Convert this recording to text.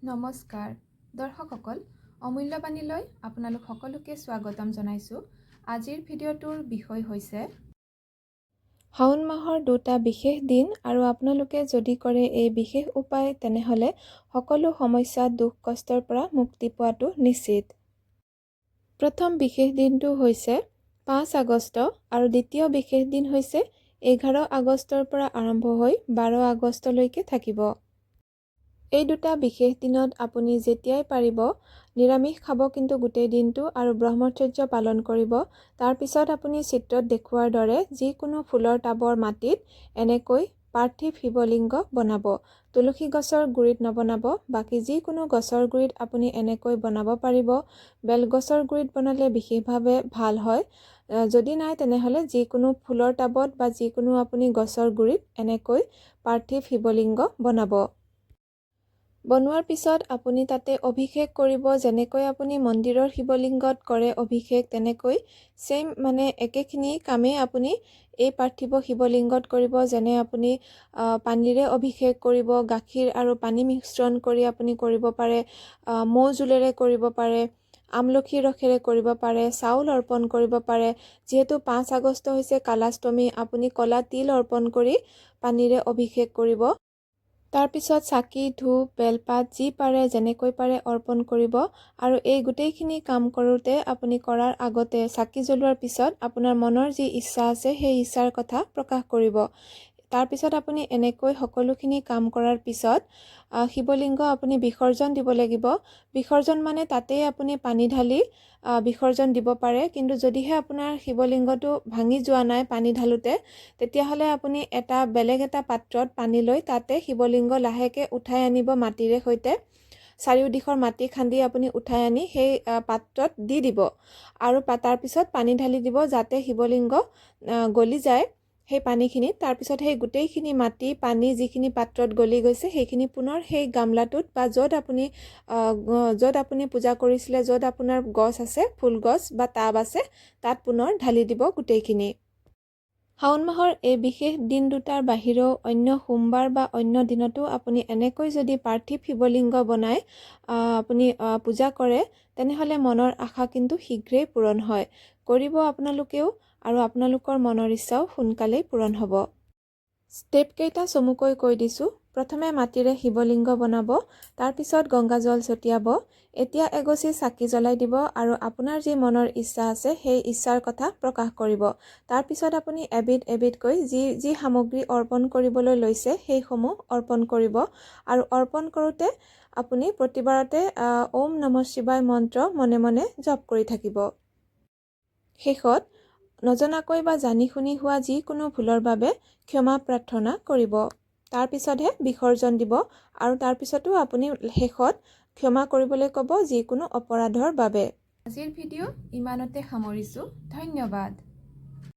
নমস্কাৰ দৰ্শকসকল অমূল্যবাণীলৈ আপোনালোক সকলোকে স্বাগতম জনাইছোঁ। আজিৰ ভিডিঅ'টোৰ বিষয় হৈছে শাওণ মাহৰ দুটা বিশেষ দিন আৰু আপোনালোকে যদি কৰে এই বিশেষ উপায় তেনেহ'লে সকলো সমস্যা দুখ কষ্টৰ পৰা মুক্তি পোৱাটো নিশ্চিত। প্ৰথম বিশেষ দিনটো হৈছে 5 আগষ্ট আৰু দ্বিতীয় বিশেষ দিন হৈছে 11 আগষ্টৰ পৰা আৰম্ভ হৈ 12 আগষ্টলৈকে থাকিব। এই দুটা বিশেষ দিনত আপুনি যেতিয়াই পাৰিব নিৰামিষ খাব কিন্তু গোটেই দিনটো আৰু ব্ৰহ্মচৰ্য পালন কৰিব। তাৰপিছত আপুনি চিত্ৰত দেখুওৱাৰ দৰে যিকোনো ফুলৰ টাবৰ মাটিত এনেকৈ পাৰ্থিৱ শিৱলিংগ বনাব। তুলসী গছৰ গুৰিত নবনাব, বাকী যিকোনো গছৰ গুৰিত আপুনি এনেকৈ বনাব পাৰিব। বেলগছৰ গুৰিত বনালে বিশেষভাৱে ভাল হয়। যদি নাই তেনেহ'লে যিকোনো ফুলৰ টাবত বা যিকোনো আপুনি গছৰ গুৰিত এনেকৈ পাৰ্থিৱ শিৱলিংগ বনাব। বনোৱাৰ পিছত আপুনি তাতে অভিষেক কৰিব। যেনেকৈ আপুনি মন্দিৰৰ শিৱলিংগত কৰে অভিষেক, তেনেকৈ ছেইম একেখিনি কামেই আপুনি এই পাৰ্থিৱ শিৱলিংগত কৰিব। যেনে আপুনি পানীৰে অভিষেক কৰিব, গাখীৰ আৰু পানী মিশ্ৰণ কৰি আপুনি কৰিব পাৰে, মৌ জোলেৰে কৰিব পাৰে, আমলখি ৰসেৰে কৰিব পাৰে, চাউল অৰ্পণ কৰিব পাৰে। যিহেতু 5 আগষ্ট হৈছে কালাষ্টমী, আপুনি কলা তিল অৰ্পণ কৰি পানীৰে অভিষেক কৰিব। তাৰপিছত চাকি, ধূপ, বেলপাত যি পাৰে যেনেকৈ পাৰে অৰ্পণ কৰিব। আৰু এই গোটেইখিনি কাম কৰোঁতে আপুনি কৰাৰ আগতে চাকি জ্বলোৱাৰ পিছত আপোনাৰ মনৰ যি ইচ্ছা আছে সেই ইচ্ছাৰ কথা প্ৰকাশ কৰিব। তাৰপিছত আপুনি এনেকৈ সকলোখিনি কাম কৰাৰ পিছত শিৱলিংগ আপুনি বিসৰ্জন দিব লাগিব। বিসৰ্জন মানে তাতেই আপুনি পানী ঢালি বিসৰ্জন দিব পাৰে। কিন্তু যদিহে আপোনাৰ শিৱলিংগটো ভাঙি যোৱা নাই পানী ঢালোতে, তেতিয়াহ'লে আপুনি বেলেগ এটা পাত্ৰত পানী লৈ তাতে শিৱলিংগ লাহেকৈ উঠাই আনিব মাটিৰে সৈতে। চাৰিওদিশৰ মাটি খান্দি আপুনি উঠাই আনি সেই পাত্ৰত দি দিব আৰু তাৰপিছত পানী ঢালি দিব যাতে শিৱলিংগ গলি যায় সেই পানীখিনিত। তাৰপিছত সেই গোটেইখিনি মাটি পানী যিখিনি পাত্ৰত গলি গৈছে সেইখিনি পুনৰ সেই গামলাটোত বা য'ত আপুনি পূজা কৰিছিলে, য'ত আপোনাৰ গছ আছে, ফুলগছ বা টাব আছে, তাত পুনৰ ঢালি দিব গোটেইখিনি। শাওণ মাহৰ এই বিশেষ দিন দুটাৰ বাহিৰেও অন্য সোমবাৰ বা অন্য দিনতো আপুনি এনেকৈ যদি পাৰ্থিৱ শিৱলিংগ বনাই আপুনি পূজা কৰে তেনেহ'লে মনৰ আশা কিন্তু শীঘ্ৰেই পূৰণ হয়। কৰিব আপোনালোকেও আৰু আপোনালোকৰ মনৰ ইচ্ছাও সোনকালেই পূৰণ হ'ব। ষ্টেপকেইটা চমুকৈ কৈ দিছোঁ। প্ৰথমে মাটিৰে শিৱলিংগ বনাব, তাৰপিছত গংগাজল ছটিয়াব। এতিয়া এগছি চাকি জ্বলাই দিব আৰু আপোনাৰ যি মনৰ ইচ্ছা আছে সেই ইচ্ছাৰ কথা প্ৰকাশ কৰিব। তাৰপিছত আপুনি এবিধকৈ যি সামগ্ৰী অৰ্পণ কৰিবলৈ লৈছে সেইসমূহ অৰ্পণ কৰিব। আৰু অৰ্পণ কৰোঁতে আপুনি প্ৰতিবাৰতে ওম নমঃ শিৱায় মন্ত্ৰ মনে মনে জপ কৰি থাকিব। শেষত নজনাকৈ বা জানি শুনি হোৱা যিকোনো ভুলৰ বাবে ক্ষমা প্ৰাৰ্থনা কৰিব। তাৰপিছতহে বিসৰ্জন দিব আৰু তাৰপিছতো আপুনি শেষত ক্ষমা কৰিবলৈ ক'ব যিকোনো অপৰাধৰ বাবে। আজিৰ ভিডিঅ' ইমানতে সামৰিছোঁ। ধন্যবাদ।